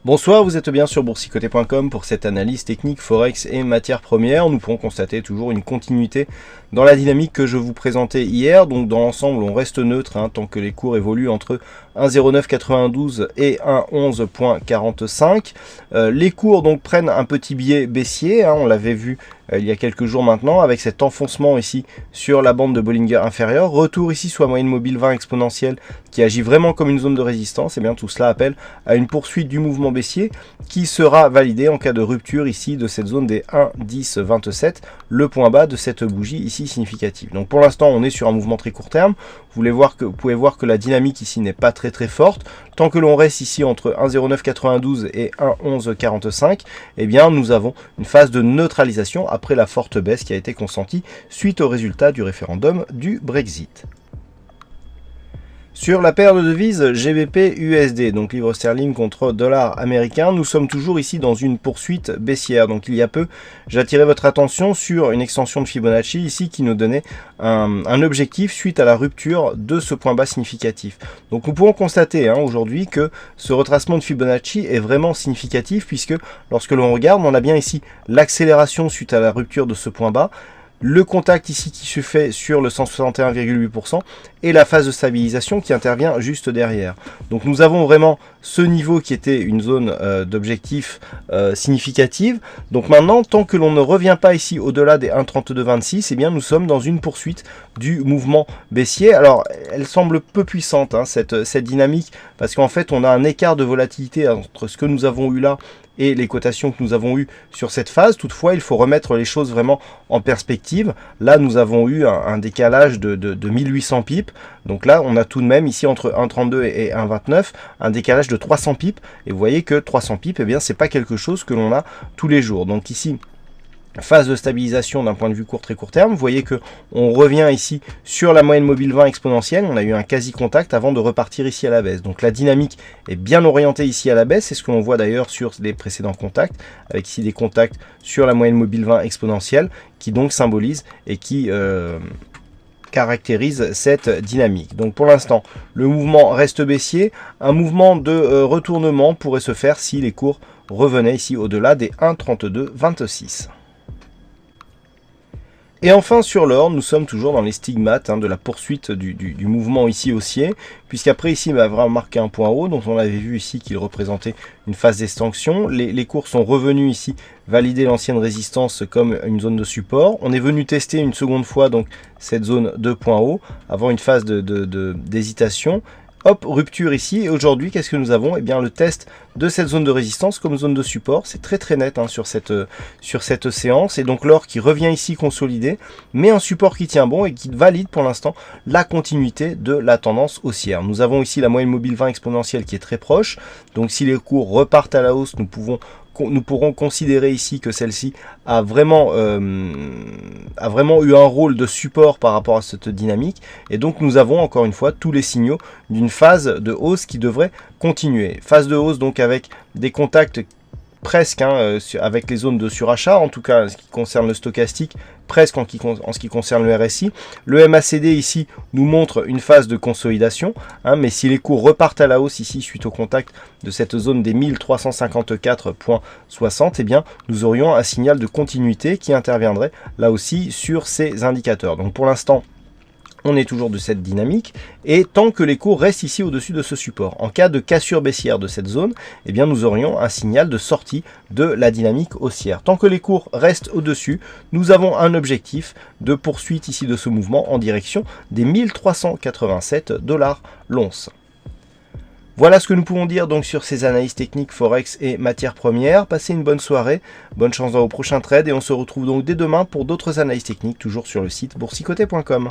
Bonsoir, vous êtes bien sur boursicoté.com pour cette analyse technique Forex et matières premières. Nous pouvons constater toujours une continuité dans la dynamique que je vous présentais hier. Donc dans l'ensemble, on reste neutre tant que les cours évoluent entre 1,0992 et 1,11.45. Les cours donc prennent un petit biais baissier, on l'avait vu il y a quelques jours maintenant, avec cet enfoncement ici sur la bande de Bollinger inférieure. Retour ici sur la moyenne mobile 20 exponentielle qui agit vraiment comme une zone de résistance. Et bien tout cela appelle à une poursuite du mouvement baissier qui sera validé en cas de rupture ici de cette zone des 1,1027, le point bas de cette bougie ici significative. Donc pour l'instant on est sur un mouvement très court terme. Vous pouvez voir que la dynamique ici n'est pas très forte. Tant que l'on reste ici entre 1,0992 et 1,1145, eh bien nous avons une phase de neutralisation après la forte baisse qui a été consentie suite au résultat du référendum du Brexit. Sur la paire de devises GBP-USD, donc livre sterling contre dollar américain, nous sommes toujours ici dans une poursuite baissière. Donc il y a peu, j'ai attiré votre attention sur une extension de Fibonacci ici qui nous donnait un objectif suite à la rupture de ce point bas significatif. Donc nous pouvons constater aujourd'hui que ce retracement de Fibonacci est vraiment significatif puisque lorsque l'on regarde, on a bien ici l'accélération suite à la rupture de ce point bas, le contact ici qui se fait sur le 161,8% et la phase de stabilisation qui intervient juste derrière. Donc nous avons vraiment ce niveau qui était une zone d'objectif significative. Donc maintenant, tant que l'on ne revient pas ici au-delà des 1,3226, eh bien nous sommes dans une poursuite du mouvement baissier. Alors elle semble peu puissante cette dynamique parce qu'en fait on a un écart de volatilité entre ce que nous avons eu là et les cotations que nous avons eues sur cette phase. Toutefois, il faut remettre les choses vraiment en perspective. Là, nous avons eu un décalage de 1800 pips. Donc là, on a tout de même ici entre 1,32 et 1,29, un décalage de 300 pips. Et vous voyez que 300 pips, eh bien, c'est pas quelque chose que l'on a tous les jours. Donc ici, phase de stabilisation d'un point de vue très court terme. Vous voyez que on revient ici sur la moyenne mobile 20 exponentielle. On a eu un quasi contact avant de repartir ici à la baisse. Donc la dynamique est bien orientée ici à la baisse. C'est ce que l'on voit d'ailleurs sur les précédents contacts, avec ici des contacts sur la moyenne mobile 20 exponentielle qui donc symbolise et qui caractérise cette dynamique. Donc pour l'instant, le mouvement reste baissier. Un mouvement de retournement pourrait se faire si les cours revenaient ici au-delà des 1,3226. Et enfin sur l'or, nous sommes toujours dans les stigmates de la poursuite du mouvement ici haussier, puisqu'après ici il va vraiment marquer un point haut, dont on avait vu ici qu'il représentait une phase d'extension. Les cours sont revenus ici valider l'ancienne résistance comme une zone de support. On est venu tester une seconde fois donc cette zone de point haut, avant une phase d'hésitation. Hop, rupture ici, et aujourd'hui, qu'est-ce que nous avons? Eh bien, le test de cette zone de résistance comme zone de support, c'est très net sur cette séance, et donc l'or qui revient ici consolidé, mais un support qui tient bon et qui valide pour l'instant la continuité de la tendance haussière. Nous avons ici la moyenne mobile 20 exponentielle qui est très proche, donc si les cours repartent à la hausse, nous pourrons considérer ici que celle-ci a vraiment eu un rôle de support par rapport à cette dynamique, et donc nous avons encore une fois tous les signaux d'une phase de hausse qui devrait continuer. Phase de hausse donc avec des contacts presque avec les zones de surachat, en tout cas en ce qui concerne le stochastique, presque en ce qui concerne le RSI. Le MACD ici nous montre une phase de consolidation, mais si les cours repartent à la hausse ici suite au contact de cette zone des 1354,60, eh bien nous aurions un signal de continuité qui interviendrait là aussi sur ces indicateurs. Donc pour l'instant, on est toujours de cette dynamique, et tant que les cours restent ici au-dessus de ce support. En cas de cassure baissière de cette zone, eh bien nous aurions un signal de sortie de la dynamique haussière. Tant que les cours restent au-dessus, nous avons un objectif de poursuite ici de ce mouvement en direction des 1387 $ l'once. Voilà ce que nous pouvons dire donc sur ces analyses techniques Forex et matières premières. Passez une bonne soirée, bonne chance dans vos prochains trades, et on se retrouve donc dès demain pour d'autres analyses techniques, toujours sur le site boursicoté.com.